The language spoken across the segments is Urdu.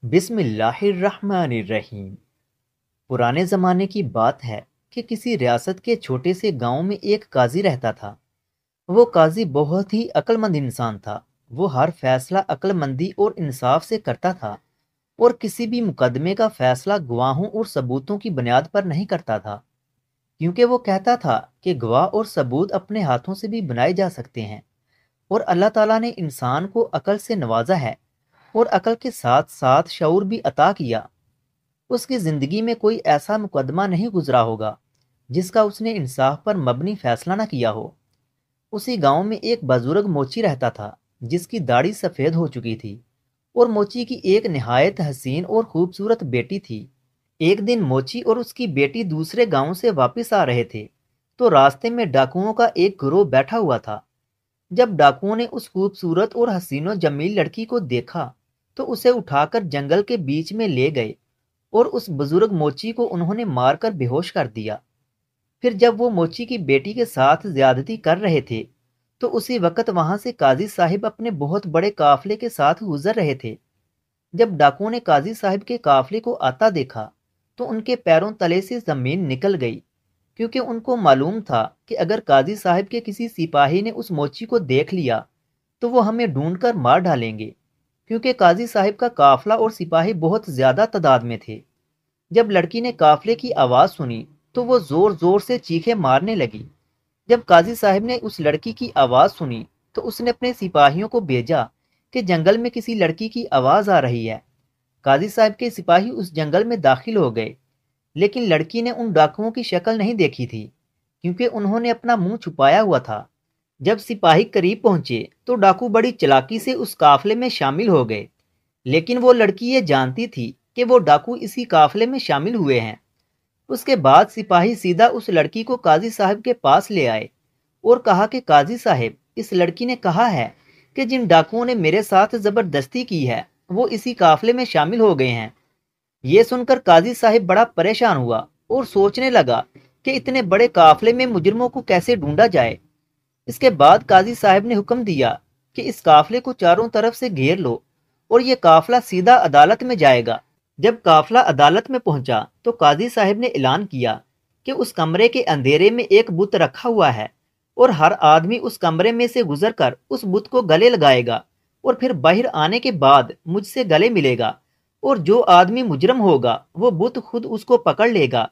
بسم اللہ الرحمن الرحیم۔ پرانے زمانے کی بات ہے کہ کسی ریاست کے چھوٹے سے گاؤں میں ایک قاضی رہتا تھا۔ وہ قاضی بہت ہی عقل مند انسان تھا۔ وہ ہر فیصلہ عقل مندی اور انصاف سے کرتا تھا اور کسی بھی مقدمے کا فیصلہ گواہوں اور ثبوتوں کی بنیاد پر نہیں کرتا تھا، کیونکہ وہ کہتا تھا کہ گواہ اور ثبوت اپنے ہاتھوں سے بھی بنائے جا سکتے ہیں، اور اللہ تعالیٰ نے انسان کو عقل سے نوازا ہے اور عقل کے ساتھ ساتھ شعور بھی عطا کیا۔ اس کی زندگی میں کوئی ایسا مقدمہ نہیں گزرا ہوگا جس کا اس نے انصاف پر مبنی فیصلہ نہ کیا ہو۔ اسی گاؤں میں ایک بزرگ موچی رہتا تھا جس کی داڑھی سفید ہو چکی تھی، اور موچی کی ایک نہایت حسین اور خوبصورت بیٹی تھی۔ ایک دن موچی اور اس کی بیٹی دوسرے گاؤں سے واپس آ رہے تھے تو راستے میں ڈاکوؤں کا ایک گروہ بیٹھا ہوا تھا۔ جب ڈاکوؤں نے اس خوبصورت اور حسین و جمیل لڑکی کو دیکھا تو اسے اٹھا کر جنگل کے بیچ میں لے گئے اور اس بزرگ موچی کو انہوں نے مار کر بے ہوش کر دیا۔ پھر جب وہ موچی کی بیٹی کے ساتھ زیادتی کر رہے تھے تو اسی وقت وہاں سے قاضی صاحب اپنے بہت بڑے قافلے کے ساتھ گزر رہے تھے۔ جب ڈاکوؤں نے قاضی صاحب کے قافلے کو آتا دیکھا تو ان کے پیروں تلے سے زمین نکل گئی، کیونکہ ان کو معلوم تھا کہ اگر قاضی صاحب کے کسی سپاہی نے اس موچی کو دیکھ لیا تو وہ ہمیں ڈھونڈ کر مار ڈالیں گے، کیونکہ قاضی صاحب کا قافلہ اور سپاہی بہت زیادہ تعداد میں تھے۔ جب لڑکی نے قافلے کی آواز سنی تو وہ زور زور سے چیخیں مارنے لگی۔ جب قاضی صاحب نے اس لڑکی کی آواز سنی تو اس نے اپنے سپاہیوں کو بھیجا کہ جنگل میں کسی لڑکی کی آواز آ رہی ہے۔ قاضی صاحب کے سپاہی اس جنگل میں داخل ہو گئے، لیکن لڑکی نے ان ڈاکوؤں کی شکل نہیں دیکھی تھی، کیونکہ انہوں نے اپنا منہ چھپایا ہوا تھا۔ جب سپاہی قریب پہنچے تو ڈاکو بڑی چلاکی سے اس قافلے میں شامل ہو گئے، لیکن وہ لڑکی یہ جانتی تھی کہ وہ ڈاکو اسی قافلے میں شامل ہوئے ہیں۔ اس کے بعد سپاہی سیدھا اس لڑکی کو قاضی صاحب کے پاس لے آئے اور کہا کہ قاضی صاحب، اس لڑکی نے کہا ہے کہ جن ڈاکوؤں نے میرے ساتھ زبردستی کی ہے وہ اسی قافلے میں شامل ہو گئے ہیں۔ یہ سن کر قاضی صاحب بڑا پریشان ہوا اور سوچنے لگا کہ اتنے بڑے قافلے میں مجرموں کو کیسے ڈھونڈا جائے۔ اس کے بعد قاضی صاحب نے حکم دیا کہ اس قافلے کو چاروں طرف سے گھیر لو اور یہ قافلہ سیدھا عدالت میں جائے گا۔ جب قافلہ عدالت میں پہنچا تو قاضی صاحب نے اعلان کیا کہ اس کمرے کے اندھیرے میں ایک بت رکھا ہوا ہے، اور ہر آدمی اس کمرے میں سے گزر کر اس بت کو گلے لگائے گا اور پھر باہر آنے کے بعد مجھ سے گلے ملے گا، اور جو آدمی مجرم ہوگا وہ بت خود اس کو پکڑ لے گا،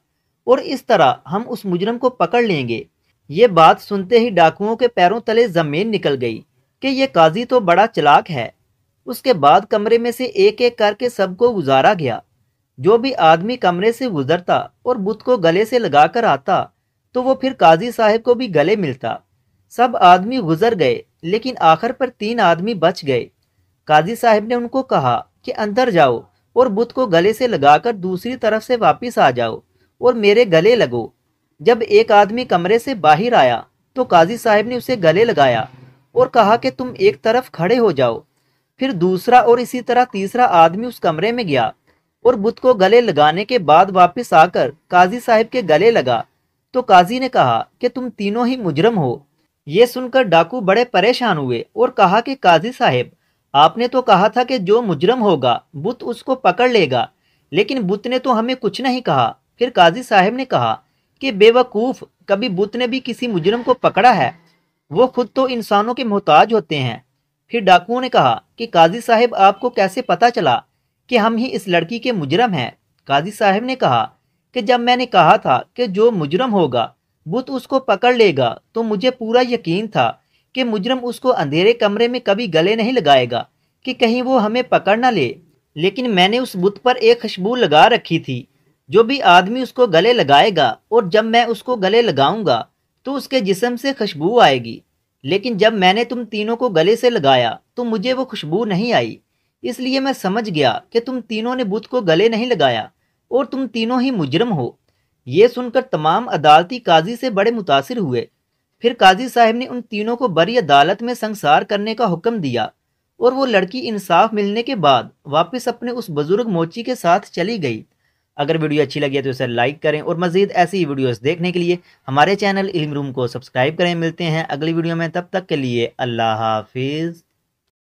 اور اس طرح ہم اس مجرم کو پکڑ لیں گے۔ یہ بات سنتے ہی ڈاکوؤں کے پیروں تلے زمین نکل گئی کہ یہ قاضی تو بڑا چلاک ہے۔ اس کے بعد کمرے میں سے ایک ایک کر کے سب کو گزارا گیا۔ جو بھی آدمی کمرے سے گزرتا اور بت کو گلے سے لگا کر آتا تو وہ پھر قاضی صاحب کو بھی گلے ملتا۔ سب آدمی گزر گئے، لیکن آخر پر 3 آدمی بچ گئے۔ قاضی صاحب نے ان کو کہا کہ اندر جاؤ اور بت کو گلے سے لگا کر دوسری طرف سے واپس آ جاؤ اور میرے گلے لگو۔ جب ایک آدمی کمرے سے باہر آیا تو قاضی صاحب نے اسے گلے لگایا اور کہا کہ تم ایک طرف کھڑے ہو جاؤ۔ پھر دوسرا اور اسی طرح تیسرا آدمی اس کمرے میں گیا اور بت کو گلے لگانے کے بعد واپس آ کر قاضی صاحب کے گلے لگا، تو قاضی نے کہا کہ تم تینوں ہی مجرم ہو۔ یہ سن کر ڈاکو بڑے پریشان ہوئے اور کہا کہ قاضی صاحب، آپ نے تو کہا تھا کہ جو مجرم ہوگا بت اس کو پکڑ لے گا، لیکن بت نے تو ہمیں کچھ نہیں کہا۔ پھر قاضی صاحب نے کہا کہ بے وقوف، کبھی بت نے بھی کسی مجرم کو پکڑا ہے؟ وہ خود تو انسانوں کے محتاج ہوتے ہیں۔ پھر ڈاکوؤں نے کہا کہ قاضی صاحب، آپ کو کیسے پتا چلا کہ ہم ہی اس لڑکی کے مجرم ہیں؟ قاضی صاحب نے کہا کہ جب میں نے کہا تھا کہ جو مجرم ہوگا بت اس کو پکڑ لے گا تو مجھے پورا یقین تھا کہ مجرم اس کو اندھیرے کمرے میں کبھی گلے نہیں لگائے گا کہ کہیں وہ ہمیں پکڑ نہ لے، لیکن میں نے اس بت پر ایک خوشبو لگا رکھی تھی۔ جو بھی آدمی اس کو گلے لگائے گا اور جب میں اس کو گلے لگاؤں گا تو اس کے جسم سے خوشبو آئے گی، لیکن جب میں نے تم تینوں کو گلے سے لگایا تو مجھے وہ خوشبو نہیں آئی، اس لیے میں سمجھ گیا کہ تم تینوں نے بت کو گلے نہیں لگایا اور تم تینوں ہی مجرم ہو۔ یہ سن کر تمام عدالتی قاضی سے بڑے متاثر ہوئے۔ پھر قاضی صاحب نے ان تینوں کو بری عدالت میں سنگسار کرنے کا حکم دیا، اور وہ لڑکی انصاف ملنے کے بعد واپس اپنے اس بزرگ موچی کے ساتھ چلی گئی۔ اگر ویڈیو اچھی لگی ہے تو اسے لائک کریں، اور مزید ایسی ویڈیوز دیکھنے کے لیے ہمارے چینل علم روم کو سبسکرائب کریں۔ ملتے ہیں اگلی ویڈیو میں، تب تک کے لیے اللہ حافظ۔